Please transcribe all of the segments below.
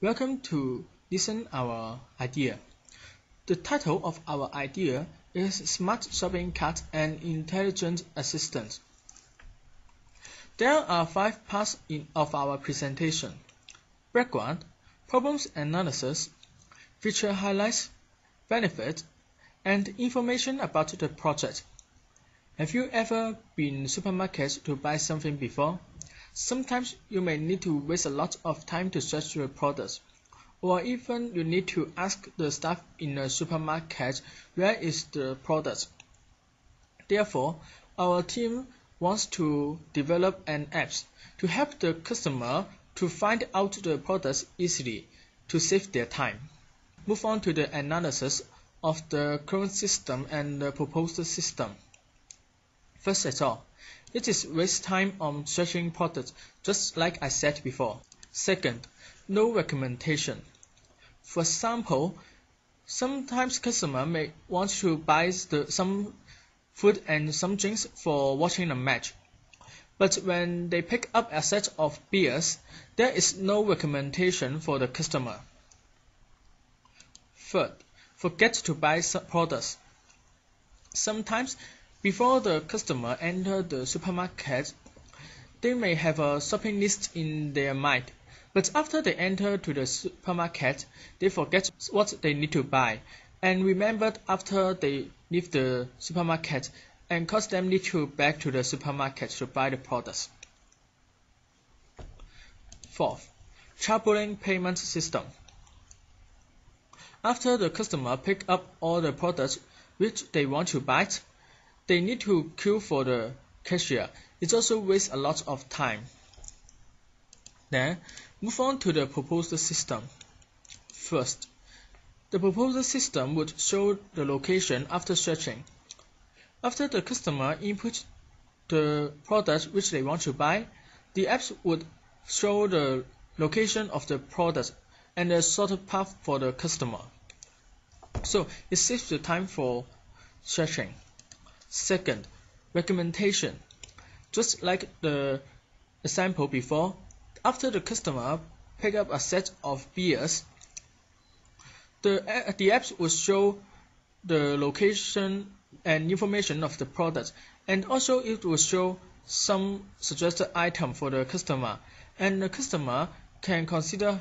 Welcome to listen our idea. The title of our idea is Smart Shopping Cart and Intelligent Assistant. There are 5 parts of our presentation: background, problems analysis, feature highlights, benefit, and information about the project. Have you ever been to supermarket to buy something before? Sometimes you may need to waste a lot of time to search the products, or even you need to ask the staff in a supermarket where is the product. Therefore, our team wants to develop an app to help the customer to find out the products easily to save their time. Move on to the analysis of the current system and the proposed system. First of all, it is waste time on searching products, just like I said before. Second, no recommendation. For example, sometimes customers may want to buy some food and some drinks for watching a match. But when they pick up a set of beers, there is no recommendation for the customer. Third, forget to buy some products. Sometimes before the customer enters the supermarket, they may have a shopping list in their mind, but after they enter to the supermarket, they forget what they need to buy, and remembered after they leave the supermarket, and cause them need to back to the supermarket to buy the products. Fourth, troubling payment system. After the customer pick up all the products which they want to buy, they need to queue for the cashier. It also wastes a lot of time. Then, move on to the proposed system. First, the proposed system would show the location after searching. After the customer input the product which they want to buy, the app would show the location of the product and a sorted path for the customer. So it saves the time for searching. Second, recommendation. Just like the example before, after the customer pick up a set of beers, the app will show the location and information of the product, and also it will show some suggested item for the customer, and the customer can consider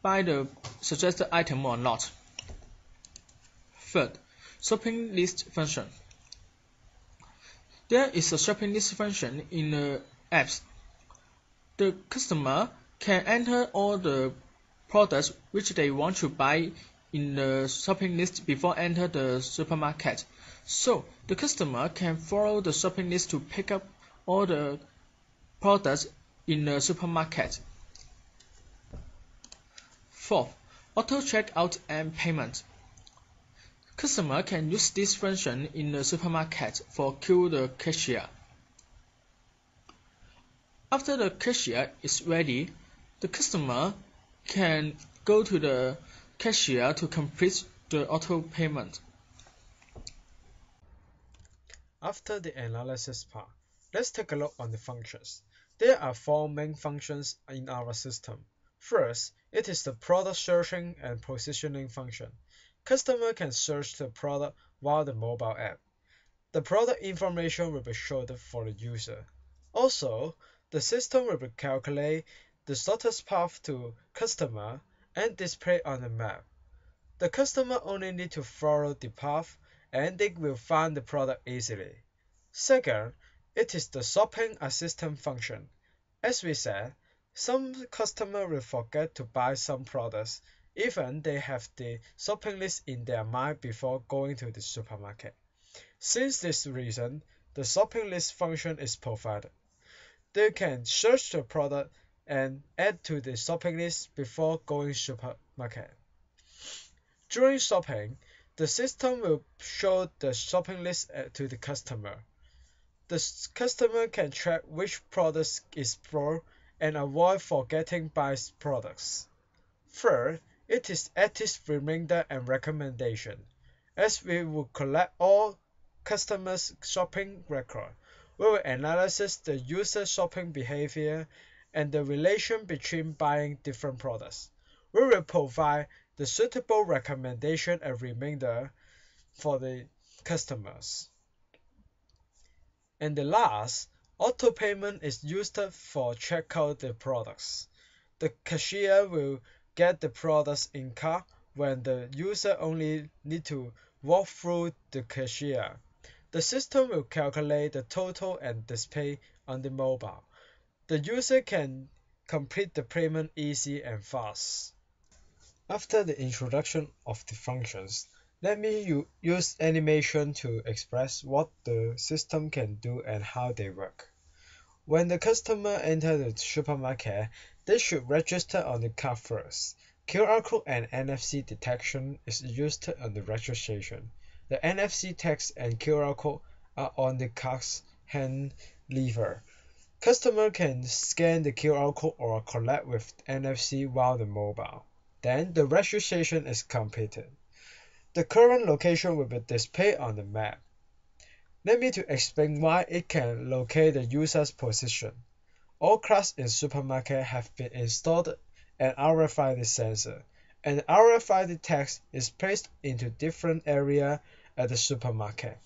buy the suggested item or not. Third, shopping list function. There is a shopping list function in the apps. The customer can enter all the products which they want to buy in the shopping list before enter the supermarket. So the customer can follow the shopping list to pick up all the products in the supermarket. Fourth, auto checkout and payment. Customer can use this function in the supermarket for queue the cashier. After the cashier is ready, the customer can go to the cashier to complete the auto payment. After the analysis part, let's take a look on the functions. There are 4 main functions in our system. First, it is the product searching and positioning function. Customer can search the product via the mobile app. The product information will be showed for the user. Also, the system will calculate the shortest path to customer and display on the map. The customer only need to follow the path and they will find the product easily. Second, it is the shopping assistant function. As we said, some customer will forget to buy some products even they have the shopping list in their mind before going to the supermarket. Since this reason, the shopping list function is provided. They can search the product and add to the shopping list before going supermarket. During shopping, the system will show the shopping list to the customer. The customer can track which products is bought and avoid forgetting buy products. Third, it is active reminder and recommendation. As we will collect all customers' shopping record, we will analyze the user shopping behavior and the relation between buying different products. we will provide the suitable recommendation and reminder for the customers. And the last, auto payment is used for checkout the products. The cashier will get the products in cart when the user only need to walk through the cashier. The system will calculate the total and display on the mobile. The user can complete the payment easy and fast. After the introduction of the functions, let me use animation to express what the system can do and how they work. When the customer enters the supermarket, they should register on the card first. QR code and NFC detection is used on the registration. The NFC text and QR code are on the card's hand lever. Customer can scan the QR code or collect with NFC while the mobile. Then the registration is completed. The current location will be displayed on the map. Let me to explain why it can locate the user's position. All carts in supermarket have been installed an RFID sensor, and RFID text is placed into different area at the supermarket.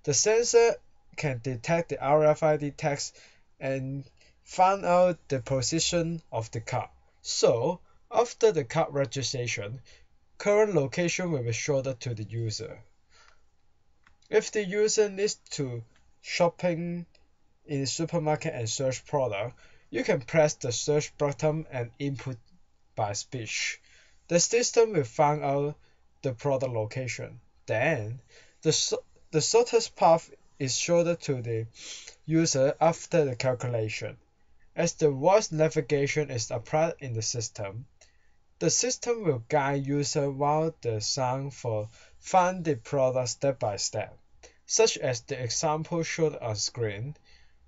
The sensor can detect the RFID text and find out the position of the cart. So, after the cart registration, current location will be shown to the user. If the user needs to shopping in the supermarket and search product, you can press the search button and input by speech. The system will find out the product location. Then, the shortest path is shown to the user after the calculation. As the voice navigation is applied in the system will guide user while the sound for find the product step by step, such as the example shown on screen.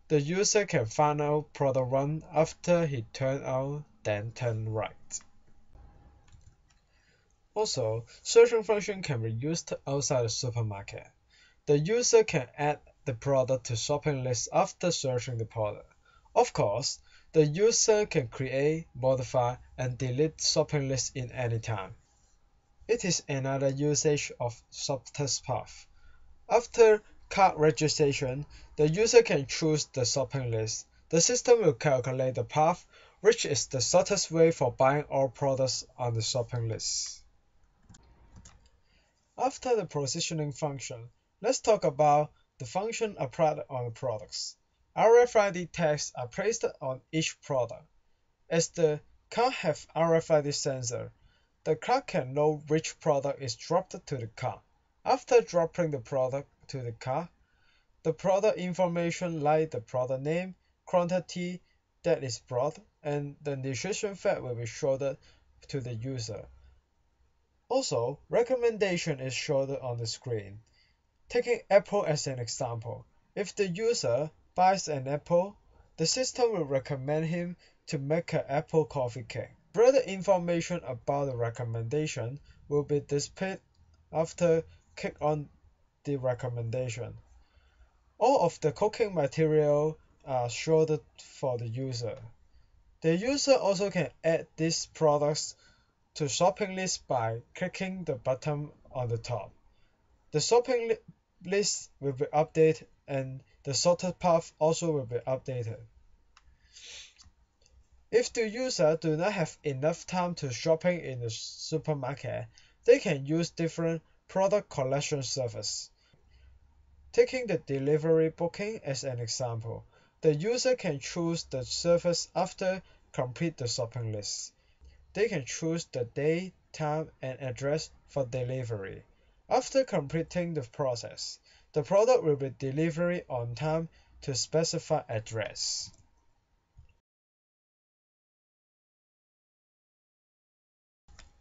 The user can find out product 1 after he turn out, then turn right. Also, searching function can be used outside the supermarket. The user can add the product to shopping list after searching the product. Of course, the user can create, modify, and delete shopping lists in any time. It is another usage of shortest path. After cart registration, the user can choose the shopping list. The system will calculate the path, which is the shortest way for buying all products on the shopping list. After the positioning function, let's talk about the function applied on the products. RFID tags are placed on each product. As the cart have RFID sensor, the cart can know which product is dropped to the cart. After dropping the product to the cart, the product information like the product name, quantity that is brought, and the nutrition fact will be shown to the user. Also, recommendation is shown on the screen. Taking apple as an example, if the user buys an apple, the system will recommend him to make an apple coffee cake. Further information about the recommendation will be displayed after click on the recommendation. All of the cooking material are shown for the user. The user also can add these products to shopping list by clicking the button on the top. The shopping list will be updated and the sorted path also will be updated. If the user do not have enough time to shopping in the supermarket, they can use different product collection service. Taking the delivery booking as an example, the user can choose the service after complete the shopping list. They can choose the day, time, and address for delivery. After completing the process, the product will be delivered on time to specified address.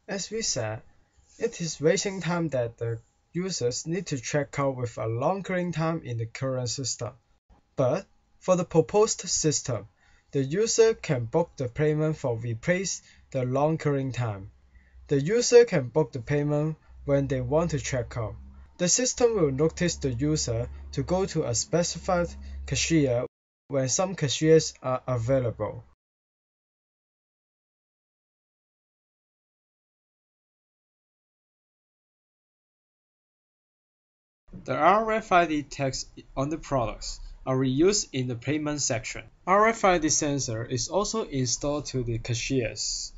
As we said, it is waiting time that the users need to check out with a long queuing time in the current system. But for the proposed system, the user can book the payment for replace the long queuing time. The user can book the payment when they want to check out. The system will notice the user to go to a specified cashier when some cashiers are available. The RFID tags on the products are reused in the payment section. RFID sensor is also installed to the cashiers.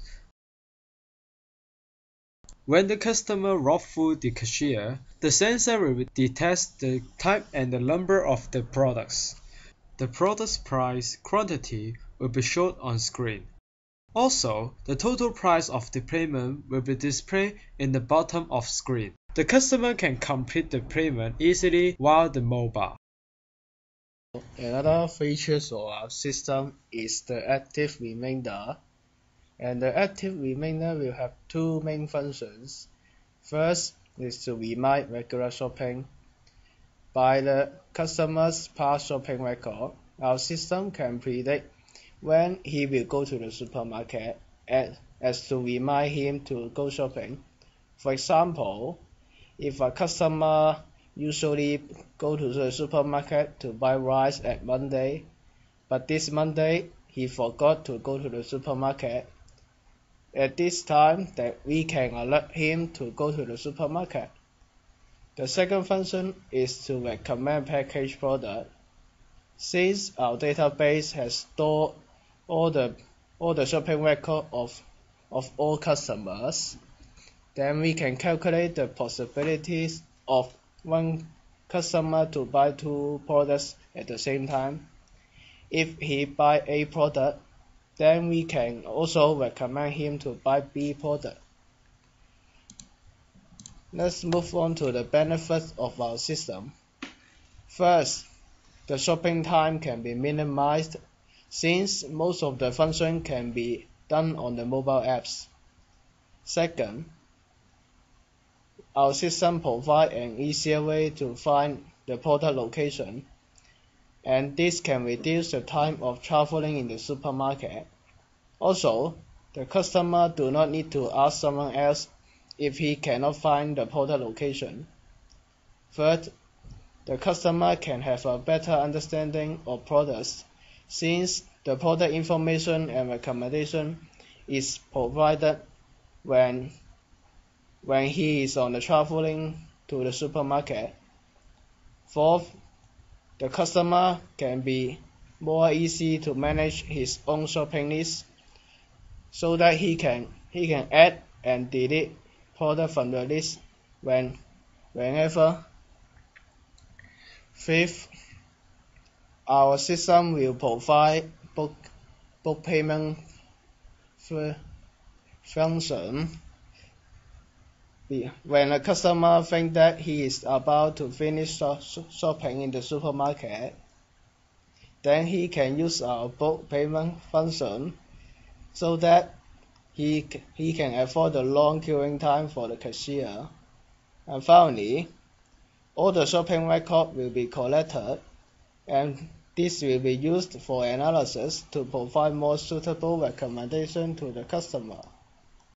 When the customer walks through the cashier, the sensor will detect the type and the number of the products. The product's price quantity will be shown on screen. Also, the total price of the payment will be displayed in the bottom of screen. The customer can complete the payment easily while the mobile. Another feature of our system is the active remainder. And the active remainder will have two main functions. First is to remind regular shopping. By the customer's past shopping record, our system can predict when he will go to the supermarket as to remind him to go shopping. For example, if a customer usually go to the supermarket to buy rice at Monday, but this Monday he forgot to go to the supermarket, at this time that we can alert him to go to the supermarket. The second function is to recommend packaged product. Since our database has stored all the shopping record of all customers, then we can calculate the possibilities of one customer to buy two products at the same time. If he buy A product, then we can also recommend him to buy B product. Let's move on to the benefits of our system. First, the shopping time can be minimized since most of the function can be done on the mobile apps. Second, our system provides an easier way to find the product location, and this can reduce the time of traveling in the supermarket. Also, the customer do not need to ask someone else if he cannot find the product location. Third, the customer can have a better understanding of products since the product information and recommendation is provided when he is on the traveling to the supermarket. Fourth, the customer can be more easy to manage his own shopping list so that he can add and delete product from the list whenever. Fifth, our system will provide book payment function. When a customer thinks that he is about to finish shopping in the supermarket, then he can use our book payment function so that he can avoid the long queuing time for the cashier. And finally, all the shopping record will be collected, and this will be used for analysis to provide more suitable recommendation to the customer.